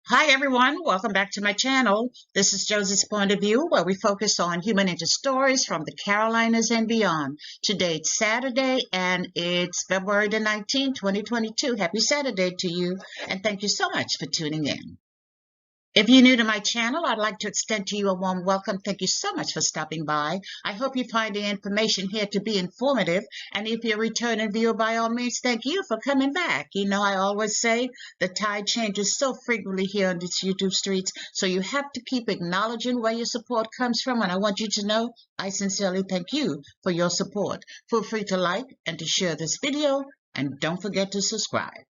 Hi everyone, welcome back to my channel. This is Josie's Point of View, where we focus on human interest stories from the Carolinas and beyond. Today it's Saturday and it's February the 19th, 2022. Happy Saturday to you and thank you so much for tuning in. If you're new to my channel, I'd like to extend to you a warm welcome. Thank you so much for stopping by. I hope you find the information here to be informative. And if you're a returning viewer, by all means, thank you for coming back. You know, I always say the tide changes so frequently here on these YouTube streets. So you have to keep acknowledging where your support comes from. And I want you to know I sincerely thank you for your support. Feel free to like and to share this video. And don't forget to subscribe.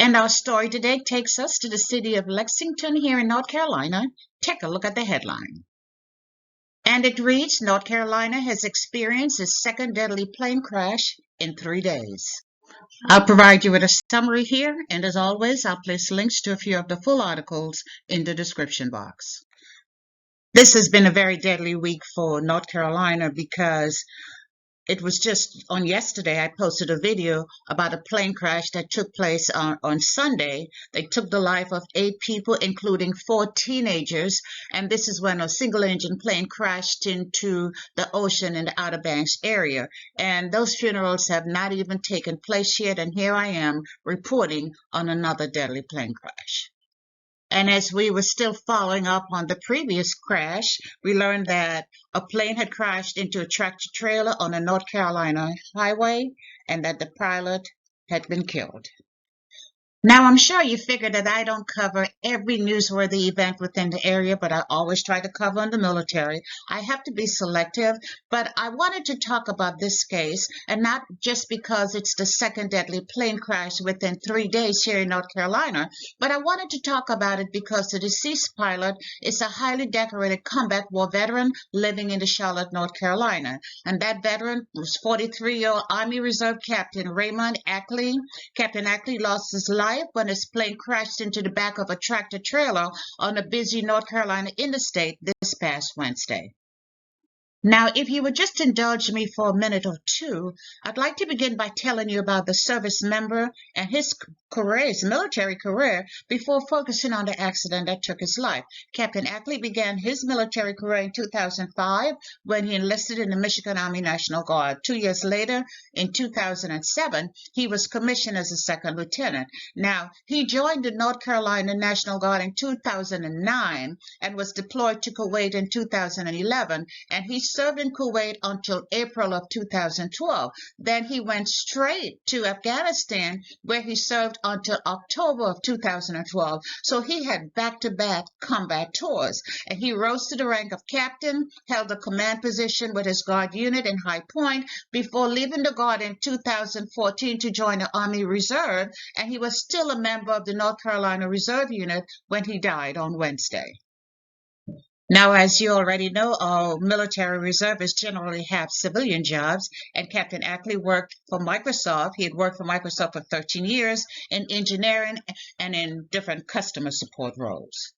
And our story today takes us to the city of Lexington here in North Carolina. Take a look at the headline. And it reads, North Carolina has experienced its second deadly plane crash in 3 days. I'll provide you with a summary here, and as always, I'll place links to a few of the full articles in the description box. This has been a very deadly week for North Carolina because it was just on yesterday, I posted a video about a plane crash that took place on Sunday. They took the life of 8 people, including 4 teenagers. And this is when a single engine plane crashed into the ocean in the Outer Banks area. And those funerals have not even taken place yet. And here I am reporting on another deadly plane crash. And as we were still following up on the previous crash, we learned that a plane had crashed into a tractor trailer on a North Carolina highway and that the pilot had been killed. Now, I'm sure you figured that I don't cover every newsworthy event within the area, but I always try to cover in the military. I have to be selective, but I wanted to talk about this case, and not just because it's the second deadly plane crash within 3 days here in North Carolina, but I wanted to talk about it because the deceased pilot is a highly decorated combat war veteran living in the Charlotte, North Carolina. And that veteran was 43-year-old Army Reserve Captain Raymond Ackley. Captain Ackley lost his life when his plane crashed into the back of a tractor trailer on a busy North Carolina interstate this past Wednesday. Now, if you would just indulge me for a minute or two, I'd like to begin by telling you about the service member and his career, his military career, before focusing on the accident that took his life. Captain Ackley began his military career in 2005 when he enlisted in the Michigan Army National Guard. 2 years later, in 2007, he was commissioned as a second lieutenant. Now, he joined the North Carolina National Guard in 2009 and was deployed to Kuwait in 2011, and he served in Kuwait until April of 2012. Then he went straight to Afghanistan, where he served until October of 2012. So he had back-to-back combat tours. And he rose to the rank of captain, held a command position with his Guard unit in High Point before leaving the Guard in 2014 to join the Army Reserve. And he was still a member of the North Carolina Reserve Unit when he died on Wednesday. Now, as you already know, our military reservists generally have civilian jobs, and Captain Ackley worked for Microsoft. He had worked for Microsoft for 13 years in engineering and in different customer support roles.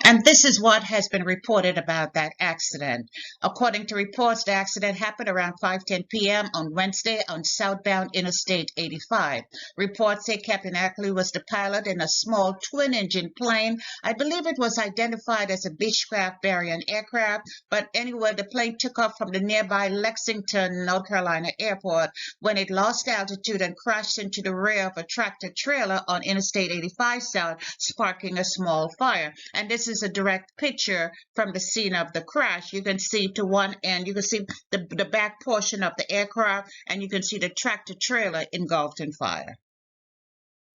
And this is what has been reported about that accident. According to reports, the accident happened around 5:10 p.m. on Wednesday on southbound Interstate 85. Reports say Captain Ackley was the pilot in a small twin-engine plane. I believe it was identified as a Beechcraft Variant aircraft, but anyway, the plane took off from the nearby Lexington, North Carolina airport when it lost altitude and crashed into the rear of a tractor trailer on Interstate 85 South, sparking a small fire. And this is a direct picture from the scene of the crash. You can see to one end, you can see the back portion of the aircraft, and you can see the tractor trailer engulfed in fire.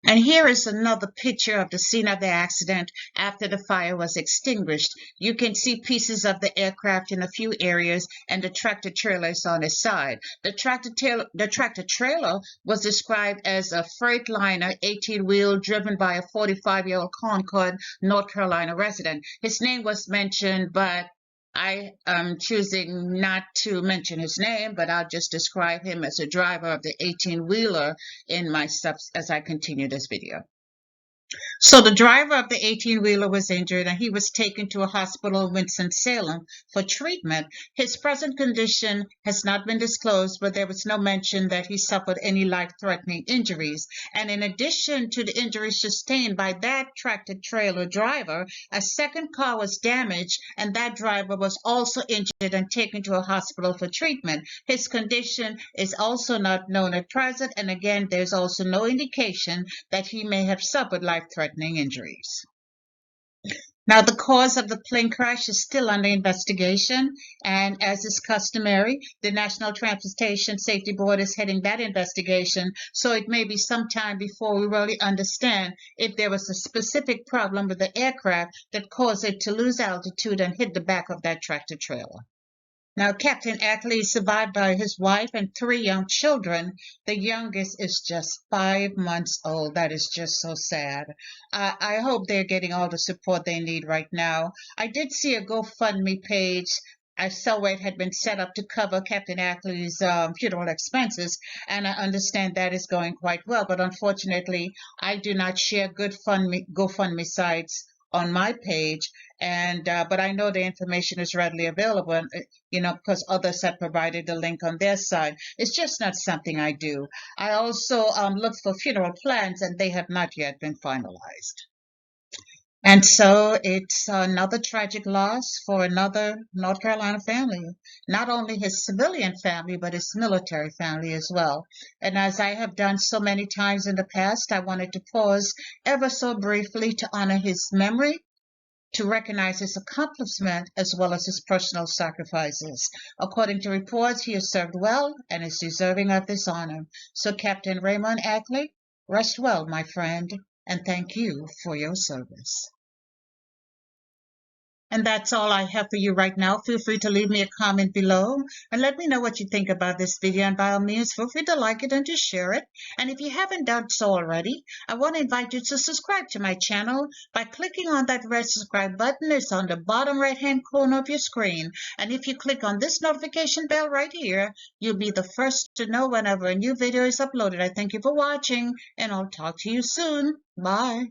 And here is another picture of the scene of the accident after the fire was extinguished. You can see pieces of the aircraft in a few areas and the tractor trailer is on its side. The tractor trailer was described as a Freightliner 18-wheel driven by a 45-year-old Concord, North Carolina resident. His name was mentioned, but I am choosing not to mention his name, but I'll just describe him as a driver of the 18-wheeler in my subs as I continue this video. So the driver of the 18-wheeler was injured and he was taken to a hospital in Winston-Salem for treatment. His present condition has not been disclosed, but there was no mention that he suffered any life-threatening injuries. And in addition to the injuries sustained by that tractor-trailer driver, a second car was damaged and that driver was also injured and taken to a hospital for treatment. His condition is also not known at present, and again, there's also no indication that he may have suffered life-threatening injuries. Now, the cause of the plane crash is still under investigation, and as is customary, the National Transportation Safety Board is heading that investigation, so it may be some time before we really understand if there was a specific problem with the aircraft that caused it to lose altitude and hit the back of that tractor-trailer. Now, Captain Ackley is survived by his wife and 3 young children. The youngest is just 5 months old. That is just so sad. I hope they're getting all the support they need right now. I did see a GoFundMe page. I saw where it had been set up to cover Captain Ackley's funeral expenses, and I understand that is going quite well. But unfortunately, I do not share GoFundMe sites on my page, and but I know the information is readily available, and, because others have provided the link on their side. It's just not something I do. I also look for funeral plans, and they have not yet been finalized. And so it's another tragic loss for another North Carolina family, not only his civilian family, but his military family as well. And as I have done so many times in the past, I wanted to pause ever so briefly to honor his memory, to recognize his accomplishment as well as his personal sacrifices. According to reports, he has served well and is deserving of this honor. So Captain Raymond Ackley, rest well, my friend, and thank you for your service. And that's all I have for you right now. Feel free to leave me a comment below and let me know what you think about this video. And by all means, feel free to like it and to share it. And if you haven't done so already, I want to invite you to subscribe to my channel by clicking on that red subscribe button. It's on the bottom right-hand corner of your screen. And if you click on this notification bell right here, you'll be the first to know whenever a new video is uploaded. I thank you for watching, and I'll talk to you soon. Bye.